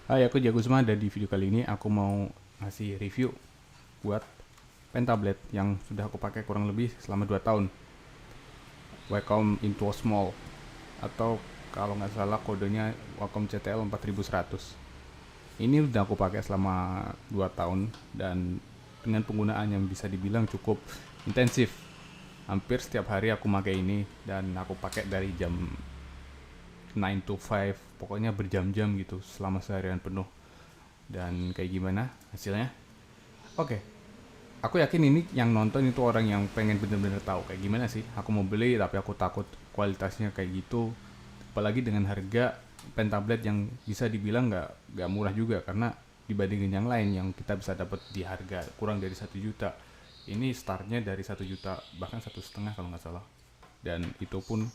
Hai, aku Jagusma dan di video kali ini aku mau ngasih review buat pen tablet yang sudah aku pakai kurang lebih selama 2 tahun. Wacom Intuos Small atau kalau nggak salah kodenya Wacom CTL 4100. Ini udah aku pakai selama 2 tahun dan dengan penggunaan yang bisa dibilang cukup intensif. Hampir setiap hari aku pakai ini dan aku pakai dari jam 9 to 5, pokoknya berjam-jam gitu selama seharian penuh. Dan kayak gimana hasilnya? Oke, aku yakin ini yang nonton itu orang yang pengen bener-bener tahu kayak gimana sih. Aku mau beli tapi aku takut kualitasnya kayak gitu. Apalagi dengan harga pen tablet yang bisa dibilang nggak murah juga karena dibandingin yang lain yang kita bisa dapat di harga kurang dari 1 juta. Ini startnya dari 1 juta bahkan 1,5 kalau nggak salah. Dan itu pun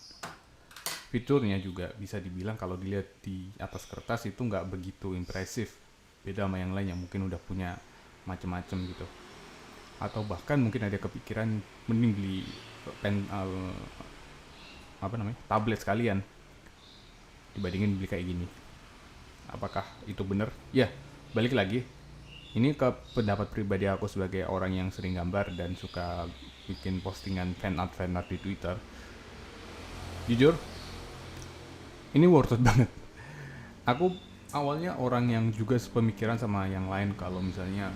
fiturnya juga bisa dibilang kalau dilihat di atas kertas itu nggak begitu impresif. Beda sama yang lain yang mungkin udah punya macem-macem gitu. Atau bahkan mungkin ada kepikiran mending beli pen apa namanya tablet sekalian dibandingin beli kayak gini. Apakah itu benar? Ya, balik lagi. Ini ke pendapat pribadi aku sebagai orang yang sering gambar dan suka bikin postingan fan art di Twitter. Jujur, ini worth it banget. Aku awalnya orang yang juga sepemikiran sama yang lain kalau misalnya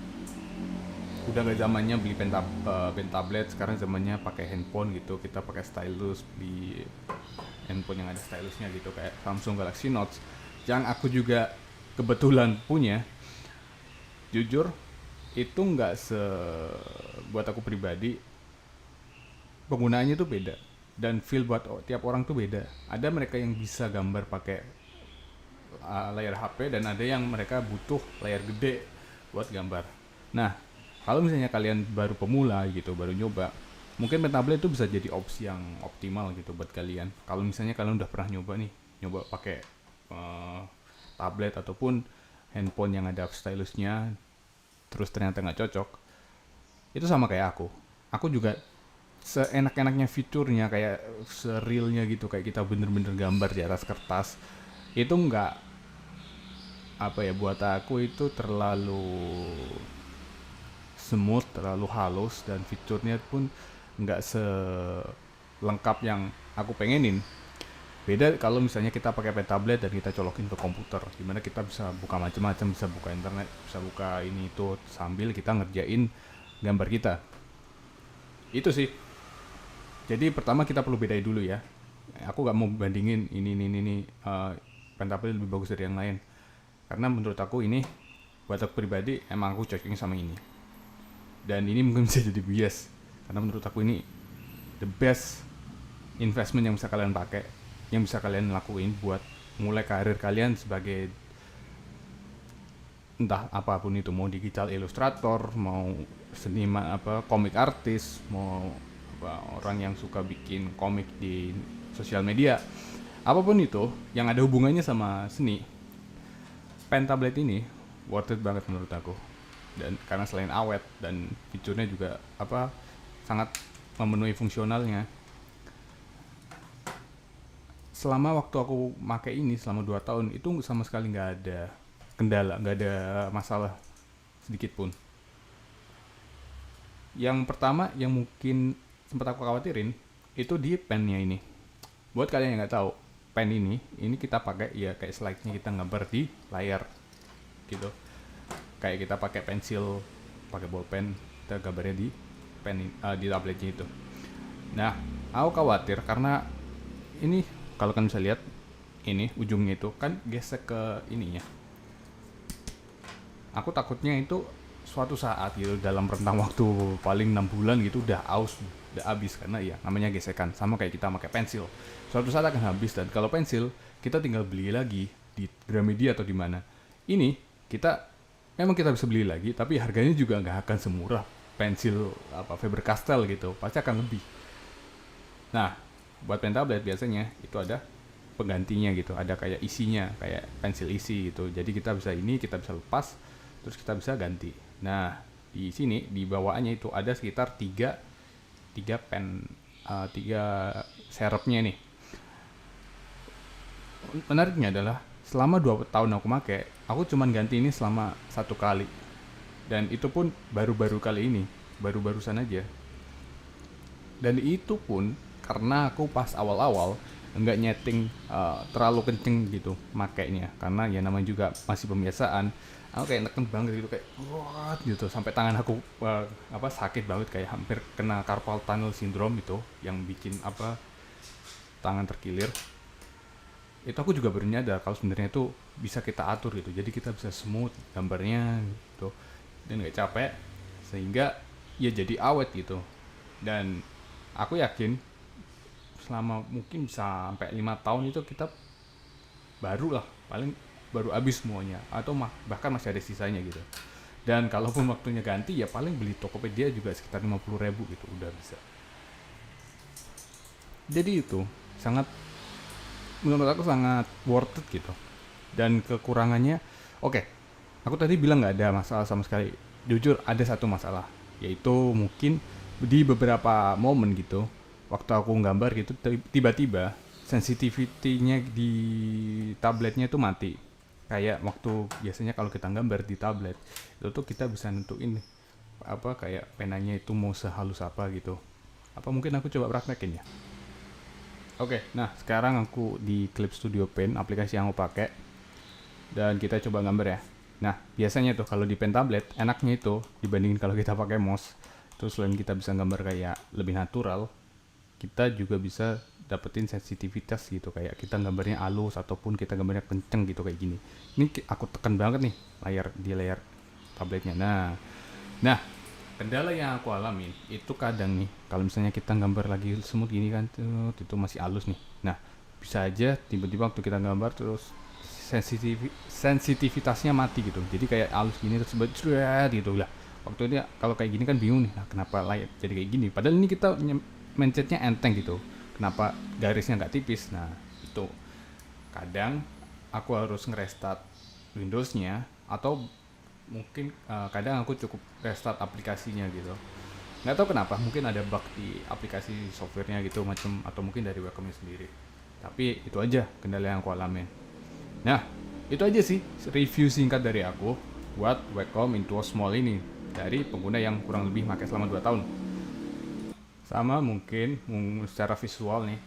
udah gak zamannya beli pen tablet, sekarang zamannya pakai handphone gitu, kita pakai stylus, beli handphone yang ada stylusnya gitu kayak Samsung Galaxy Note yang aku juga kebetulan punya. Jujur itu nggak se buat aku pribadi, penggunaannya tuh beda dan feel buat tiap orang tuh beda. Ada mereka yang bisa gambar pakai layar HP dan ada yang mereka butuh layar gede buat gambar. Nah, kalau misalnya kalian baru pemula gitu, baru nyoba, mungkin pen tablet itu bisa jadi opsi yang optimal gitu buat kalian. Kalau misalnya kalian udah pernah nyoba nih, nyoba pakai uh, tablet ataupun handphone yang ada stylusnya, terus ternyata nggak cocok, itu sama kayak aku. Aku juga seenak-enaknya fiturnya kayak serealnya gitu, kayak kita bener-bener gambar di atas kertas, itu nggak apa ya, buat aku itu terlalu smooth, terlalu halus dan fiturnya pun nggak selengkap yang aku pengenin. Beda kalau misalnya kita pakai pen tablet dan kita colokin ke komputer, dimana kita bisa buka macam-macam, bisa buka internet, bisa buka ini itu sambil kita ngerjain gambar kita. Itu sih. Jadi pertama kita perlu bedain dulu ya. Aku gak mau bandingin ini pen tablet lebih bagus dari yang lain. Karena menurut aku ini, buat aku pribadi emang aku cocoknya sama ini. Dan ini mungkin bisa jadi bias karena menurut aku ini the best investment yang bisa kalian pakai, yang bisa kalian lakuin buat mulai karir kalian sebagai entah apapun itu, mau digital illustrator, mau seniman apa komik artis, mau apa, orang yang suka bikin komik di sosial media, apapun itu yang ada hubungannya sama seni, pen tablet ini worth it banget menurut aku. Dan karena selain awet dan fiturnya juga apa sangat memenuhi fungsionalnya. Selama waktu aku pakai ini selama 2 tahun itu sama sekali nggak ada kendala, nggak ada masalah sedikit pun. Yang pertama yang mungkin sempat aku khawatirin itu di pennya ini. Buat kalian yang nggak tahu, pen ini kita pakai ya kayak slide-nya kita gambar di layar gitu. Kayak kita pakai pensil, pakai bolpen, kita gambarnya di di tabletnya itu. Nah, aku khawatir karena ini kalau kalian bisa lihat ini ujungnya itu kan gesek ke ininya. Aku takutnya itu suatu saat gitu dalam rentang waktu paling 6 bulan gitu udah aus, udah habis karena ya namanya gesekan sama kayak kita pakai pensil. Suatu saat akan habis dan kalau pensil kita tinggal beli lagi di Gramedia atau di mana. Ini kita memang kita bisa beli lagi tapi harganya juga nggak akan semurah pensil apa Faber Castell gitu, pasti akan lebih. Nah, buat pen tablet biasanya itu ada penggantinya gitu, ada kayak isinya, kayak pensil isi gitu. Jadi kita bisa ini, kita bisa lepas, terus kita bisa ganti. Nah, di sini di bawaannya itu ada sekitar 3 serepnya nih. Menariknya adalah selama 2 tahun aku pakai, aku cuman ganti ini selama 1 kali, dan itu pun baru-baru kali ini, baru-barusan aja. Dan itu pun karena aku pas awal-awal nggak nyeting terlalu kenceng gitu makainya, karena ya namanya juga masih pembiasaan. Aku kayak neken banget gitu, kayak what gitu, sampai tangan aku sakit banget, kayak hampir kena carpal tunnel syndrome itu yang bikin tangan terkilir. Itu aku juga baru nyadar kalau sebenarnya itu bisa kita atur gitu, jadi kita bisa smooth gambarnya gitu dan nggak capek, sehingga ya jadi awet gitu. Dan aku yakin selama mungkin bisa sampai 5 tahun itu kita baru lah, paling baru habis semuanya, atau bahkan masih ada sisanya gitu. Dan kalaupun waktunya ganti ya paling beli Tokopedia juga sekitar 50.000 gitu udah bisa. Jadi itu sangat, menurut aku sangat worth it gitu. Dan kekurangannya, oke, aku tadi bilang nggak ada masalah sama sekali. Jujur ada satu masalah, yaitu mungkin di beberapa momen gitu, waktu aku gambar gitu, tiba-tiba sensitivity-nya di tabletnya itu mati. Kayak waktu biasanya kalau kita gambar di tablet, itu tuh kita bisa nentuin kayak penanya itu mau sehalus apa gitu. Apa mungkin aku coba praktekin ya? Oke, nah sekarang aku di Clip Studio Paint, aplikasi yang aku pakai, dan kita coba gambar ya. Nah, biasanya tuh kalau di pen tablet enaknya itu dibandingin kalau kita pakai mouse. Terus selain kita bisa gambar kayak lebih natural, kita juga bisa dapetin sensitivitas gitu, kayak kita gambarnya halus ataupun kita gambarnya kenceng gitu kayak gini. Ini aku tekan banget nih layar tabletnya. Nah, kendala yang aku alamin itu kadang nih kalau misalnya kita gambar lagi smooth gini kan tuh, itu masih halus nih. Nah, bisa aja tiba-tiba waktu kita gambar terus sensitivitasnya mati gitu, jadi kayak halus gini terus bejret gitu lah. Waktu ini kalau kayak gini kan bingung nih, nah kenapa layar jadi kayak gini, padahal ini kita mencetnya enteng gitu, kenapa garisnya nggak tipis. Nah itu kadang aku harus ngerestart Windowsnya, atau mungkin kadang aku cukup restart aplikasinya gitu. Nggak tahu kenapa, mungkin ada bug di aplikasi softwarenya gitu macam, atau mungkin dari webcamnya sendiri. Tapi itu aja kendala yang aku alamin. Nah, itu aja sih review singkat dari aku buat Wacom Intuos Small ini, dari pengguna yang kurang lebih pakai selama 2 tahun. Sama mungkin secara visual nih,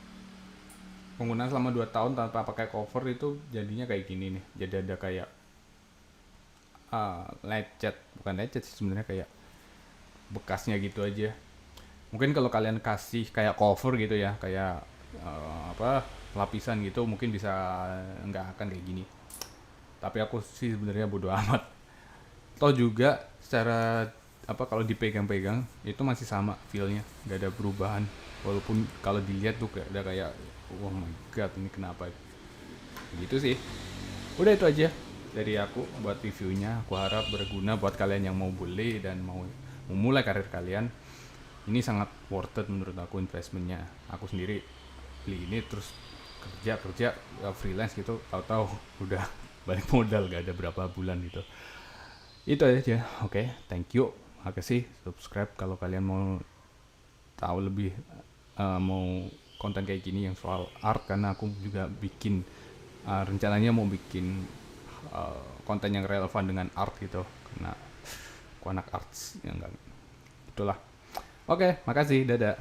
penggunaan selama 2 tahun tanpa pakai cover itu jadinya kayak gini nih. Jadi ada kayak lecet, bukan lecet sih sebenarnya, kayak bekasnya gitu aja. Mungkin kalau kalian kasih kayak cover gitu ya, kayak lapisan gitu, mungkin bisa nggak akan kayak gini. Tapi aku sih sebenarnya bodo amat. Toh juga secara kalau dipegang-pegang itu masih sama feelnya, nggak ada perubahan. Walaupun kalau dilihat tuh kayak ada kayak oh my god ini kenapa gitu sih. Udah itu aja dari aku buat reviewnya. Aku harap berguna buat kalian yang mau beli dan mau memulai karir kalian. Ini sangat worth it menurut aku investmentnya. Aku sendiri beli ini terus kerja freelance gitu, tahu-tahu udah balik modal, gak ada berapa bulan gitu. Itu aja. Oke, thank you, makasih. Subscribe kalau kalian mau tahu lebih, mau konten kayak gini yang soal art, karena aku juga bikin rencananya mau bikin konten yang relevan dengan art gitu, karena aku anak arts ya enggak, itulah. Oke, makasih, dadah.